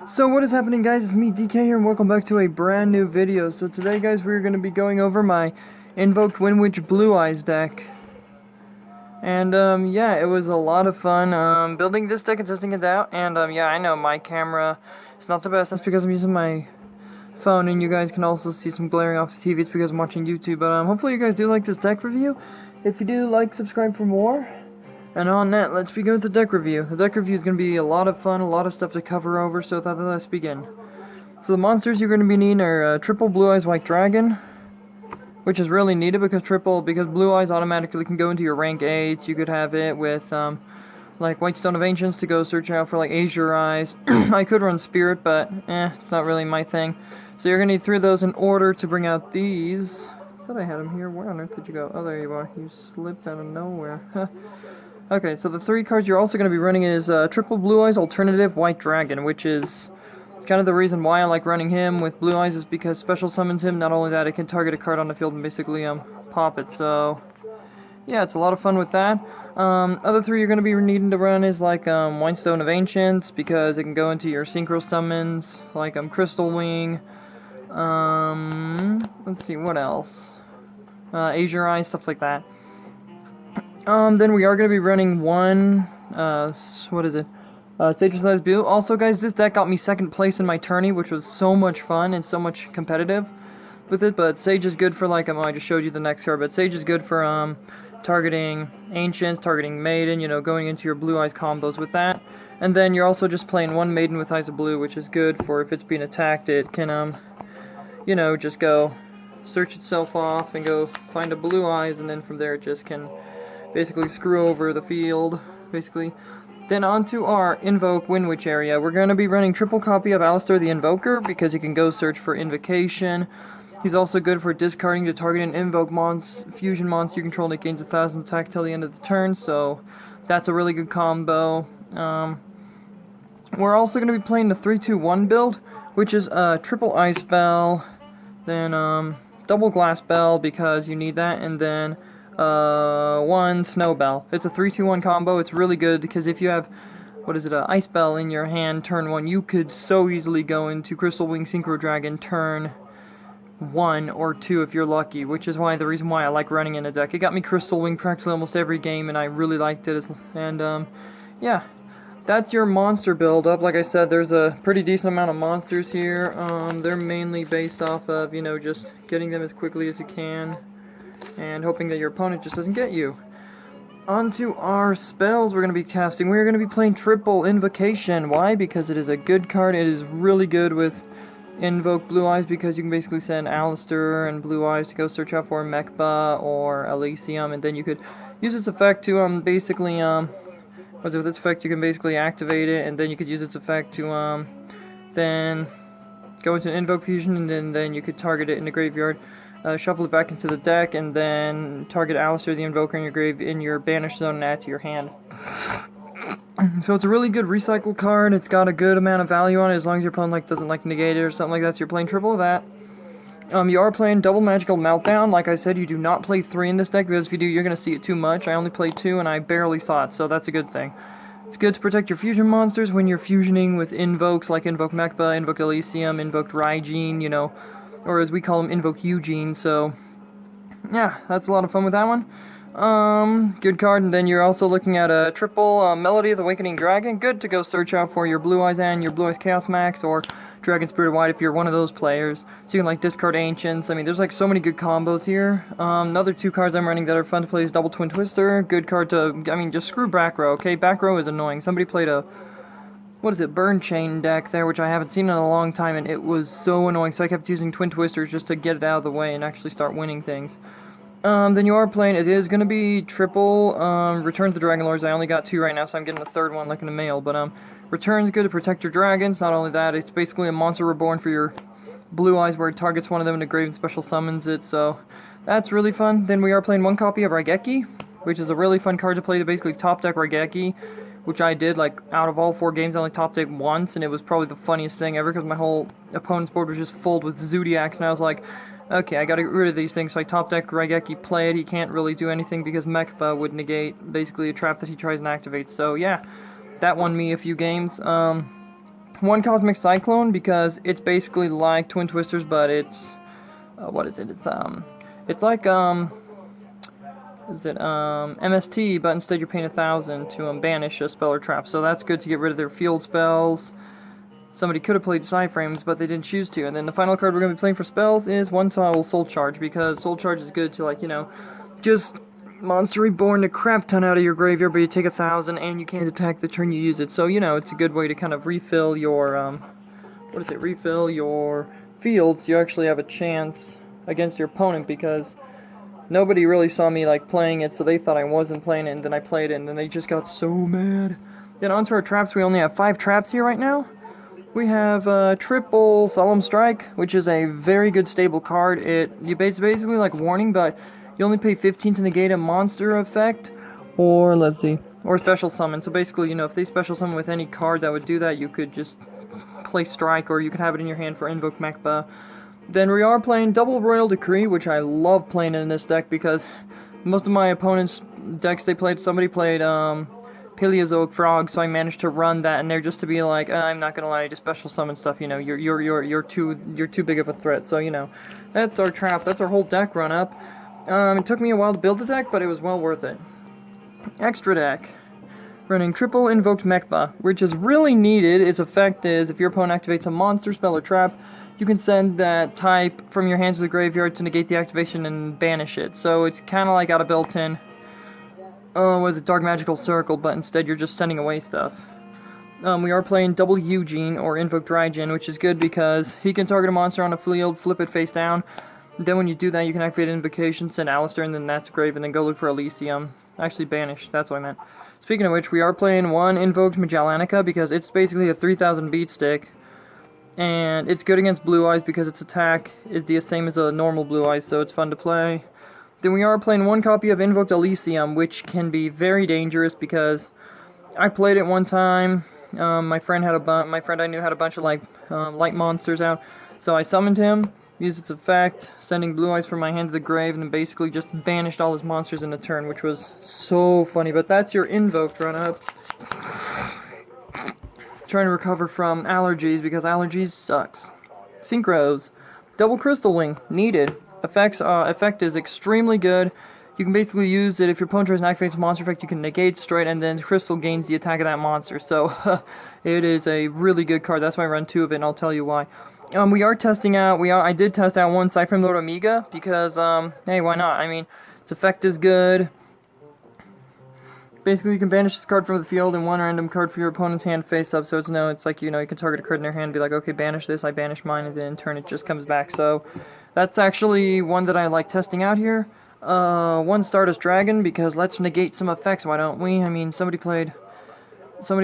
So what is happening, guys? It's me, DK here, and welcome back to a brand new video. So today, guys, we're going to be going over my Invoked Winwitch Blue Eyes deck. And, yeah, it was a lot of fun, building this deck and testing it out. And, yeah, I know my camera is not the best. That's because I'm using my phone, and you guys can also see some glaring off the TV. It's because I'm watching YouTube. But, hopefully you guys do like this deck review. If you do, like, subscribe for more. And on that, let's begin with the deck review. The deck review is going to be a lot of fun, a lot of stuff to cover over, so let's begin. So the monsters you're going to be needing are triple Blue Eyes White Dragon, which is really needed because Blue Eyes automatically can go into your rank 8. You could have it with like White Stone of Ancients to go search out for like Azure Eyes. I could run Spirit, but it's not really my thing. So you're going to need 3 of those in order to bring out these. I thought I had them here. Where on earth did you go? Oh, there you are. You slipped out of nowhere. Okay, so the 3 cards you're also going to be running is triple Blue Eyes Alternative White Dragon, which is kind of the reason why I like running him with Blue Eyes is because special summons him. Not only that, it can target a card on the field and basically pop it. So yeah, it's a lot of fun with that. Other 3 you're going to be needing to run is like White Stone of Ancients, because it can go into your synchro summons, like Crystal Wing. Let's see, what else? Azure Eyes, stuff like that. Then we are going to be running one, what is it? Sage Size Blue. Also, guys, this deck got me 2nd place in my tourney, which was so much fun and so much competitive with it. But Sage is good for, like, I just showed you the next card, but Sage is good for, targeting Ancients, targeting Maiden, you know, going into your Blue Eyes combos with that. And then you're also just playing one Maiden with Eyes of Blue, which is good for if it's being attacked, it can, you know, just go search itself off and go find a Blue Eyes, and then from there it just can basically screw over the field, basically. Then onto our Invoke Winwitch area. We're going to be running triple copy of Alistair the Invoker, because he can go search for Invocation. He's also good for discarding to target an Invoke fusion monster you control that gains 1,000 attack till the end of the turn, so that's a really good combo. We're also going to be playing the 3-2-1 build, which is a triple Ice Bell, then double Glass Bell, because you need that, and then 1 Snow Bell. It's a 3-2-1 combo. It's really good because if you have, Ice Bell in your hand turn 1, you could so easily go into Crystal Wing Synchro Dragon turn 1 or 2 if you're lucky, which is the reason why I like running in a deck. It got me Crystal Wing practically almost every game, and I really liked it. And yeah, that's your monster build up. Like I said, there's a pretty decent amount of monsters here. They're mainly based off of, you know, just getting them as quickly as you can and hoping that your opponent just doesn't get you. Onto our spells we're going to be casting. We're going to be playing triple Invocation. Why? Because it is a good card. It is really good with Invoke Blue Eyes, because you can basically send Alistair and Blue Eyes to go search out for Mechba or Elysium, and then you could use its effect to basically with this effect you can basically activate it, and then you could use its effect to then go into an Invoke Fusion, and then you could target it in the graveyard. Shuffle it back into the deck, and then target Alistair the Invoker in your Banish Zone and add to your hand. So it's a really good recycle card. It's got a good amount of value on it, as long as your opponent doesn't negate it or something like that, so you're playing triple of that. You are playing double Magical Meltdown. Like I said, you do not play 3 in this deck, because if you do, you're going to see it too much. I only played 2, and I barely saw it, so that's a good thing. It's good to protect your fusion monsters when you're fusioning with invokes, like Invoke Mechba, Invoke Elysium, Invoked Raijin, you know, or as we call him, Invoke Eugene. So yeah, that's a lot of fun with that one. Good card. And then you're also looking at a triple Melody of the Awakening Dragon. Good to go search out for your Blue Eyes and your Blue Eyes Chaos Max, or Dragon Spirit White if you're one of those players. So you can discard Ancients. I mean, there's so many good combos here. Another 2 cards I'm running that are fun to play is Double Twin Twister. Good card to, just screw back row, okay? Back row is annoying. Somebody played a Burn Chain deck there, which I haven't seen in a long time, and it was so annoying, so I kept using Twin Twisters just to get it out of the way and actually start winning things. Then you are playing, it is going to be triple, Return to the Dragon Lords. I only got 2 right now, so I'm getting a 3rd one like in the mail, but, Return's good to protect your dragons. Not only that, it's basically a monster reborn for your Blue Eyes, where it targets one of them in the grave and special summons it, so that's really fun. Then we are playing 1 copy of Raigeki, which is a really fun card to play to basically top deck Raigeki, which I did, out of all 4 games, I only top decked once, and it was probably the funniest thing ever, because my whole opponent's board was just full with Zodiacs, and I was like, okay, I gotta get rid of these things, so I top deck Raigeki, play it. He can't really do anything, because Mechba would negate, basically, a trap that he tries and activates, so yeah, that won me a few games. one Cosmic Cyclone because it's basically like Twin Twisters, but it's what is it? It's like MST, but instead you're paying 1,000 to banish a spell or trap. So that's good to get rid of their field spells. Somebody could have played Psyframes, but they didn't choose to. And then the final card we're going to be playing for spells is one tile Soul Charge, because Soul Charge is good to, like, you know, just Monster Reborn a crap ton out of your graveyard, but you take 1,000 and you can't attack the turn you use it. So, you know, it's a good way to kind of refill your, refill your fields. You actually have a chance against your opponent, because nobody really saw me, like, playing it, so they thought I wasn't playing it, and then I played it, and then they just got so mad. Then onto our traps, we only have 5 traps here right now. We have triple Solemn Strike, which is a very good stable card. It's basically like Warning, but you only pay 15 to negate a monster effect, or special summon. So basically, you know, if they special summon with any card that would do that, you could just play Strike, or you could have it in your hand for Invoke Mechba. Then we are playing double Royal Decree, which I love playing in this deck, because most of my opponents' decks somebody played Paleozoic Frog, so I managed to run that in there just to be like, I'm not gonna lie, just special summon stuff, you know, you're too big of a threat. So, you know, that's our trap, that's our whole deck run up. It took me a while to build the deck, but it was well worth it. Extra deck. Running triple Invoked Mechba, which is really needed. Its effect is, if your opponent activates a monster, spell, or trap, you can send that type from your hands to the graveyard to negate the activation and banish it. So it's kind of like out of built-in, was it Dark Magical Circle, but instead you're just sending away stuff. We are playing double Eugene, or Invoked Raijin, which is good because he can target a monster on a field, flip it face down. Then when you do that, you can activate Invocation, send Alistair, and then that's grave, and then go look for Elysium. Actually, banish, that's what I meant. Speaking of which, we are playing one Invoked Magellanica, because it's basically a 3,000 beat stick. And it's good against Blue Eyes because its attack is the same as a normal Blue Eyes, so it's fun to play. Then we are playing one copy of Invoked Elysium, which can be very dangerous because I played it one time. My friend I knew had a bunch of light monsters out, so I summoned him, used its effect, sending Blue Eyes from my hand to the grave, and then basically just banished all his monsters in a turn, which was so funny. But that's your Invoked run up. Trying to recover from allergies because allergies sucks. Synchros. Double Crystal Wing. Needed. Effect is extremely good. You can basically use it if your opponent tries to activate a monster effect, you can negate, destroy it, and then Crystal gains the attack of that monster. So, it is a really good card. That's why I run 2 of it, and I'll tell you why. We are testing out, I did test out one Cyframe Lord Omega, because, hey, why not? I mean, its effect is good. Basically, you can banish this card from the field and one random card for your opponent's hand face up, so it's like, you know, you can target a card in their hand and be like, okay, banish this, I banish mine, and then in turn it just comes back. So, that's actually one that I like testing out here. One Stardust Dragon, because let's negate some effects, why don't we? I mean, somebody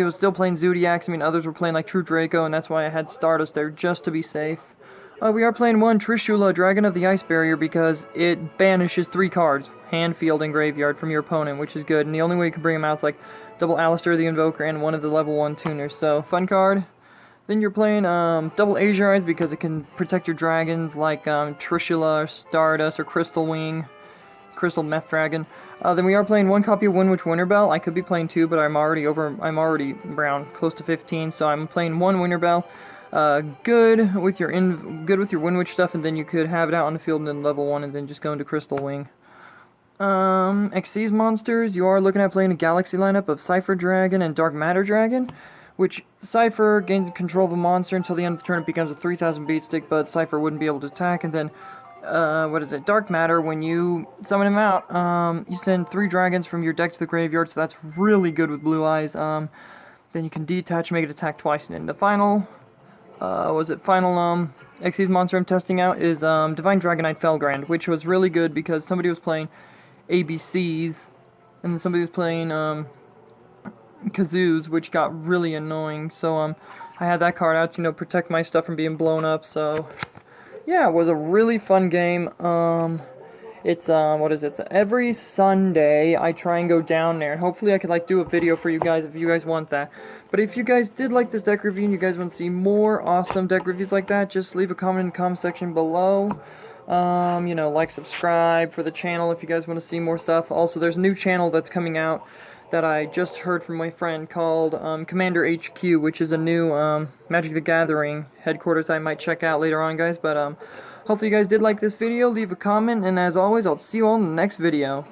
was still playing Zodiacs, I mean, others were playing like True Draco, and that's why I had Stardust there, just to be safe. We are playing one Trishula, Dragon of the Ice Barrier, because it banishes 3 cards, hand, field, and graveyard, from your opponent, which is good. And the only way you can bring them out is like double Alistair the Invoker and one of the level 1 tuners. So, fun card. Then you're playing double Azure Eyes, because it can protect your dragons like Trishula, or Stardust, or Crystal Wing, Crystal Meth Dragon. Then we are playing one copy of Windwitch Winterbell. I could be playing 2, but I'm already around close to 15, so I'm playing one Winterbell. Good with your Windwitch stuff, and then you could have it out on the field and then level 1 and then just go into Crystal Wing. Xyz monsters, you are looking at playing a Galaxy lineup of Cypher Dragon and Dark Matter Dragon, which Cypher gains control of a monster until the end of the turn. It becomes a 3,000 beat stick, but Cypher wouldn't be able to attack. And then, Dark Matter, when you summon him out, you send 3 dragons from your deck to the graveyard, so that's really good with Blue Eyes. Then you can detach, make it attack twice, and then the final Xyz monster I'm testing out is Divine Dragonite Felgrand, which was really good because somebody was playing ABCs, and then somebody was playing Kazoos, which got really annoying. So I had that card out to, you know, protect my stuff from being blown up. So yeah, it was a really fun game. It's every Sunday I try and go down there, and hopefully I could like do a video for you guys if you guys want that. But if you guys did like this deck review and you guys want to see more awesome deck reviews like that, just leave a comment in the comment section below. Like, subscribe for the channel if you guys want to see more stuff. Also, there's a new channel that's coming out that I just heard from my friend called Commander HQ, which is a new Magic the Gathering headquarters I might check out later on, guys. But hopefully you guys did like this video. Leave a comment, and as always, I'll see you all in the next video.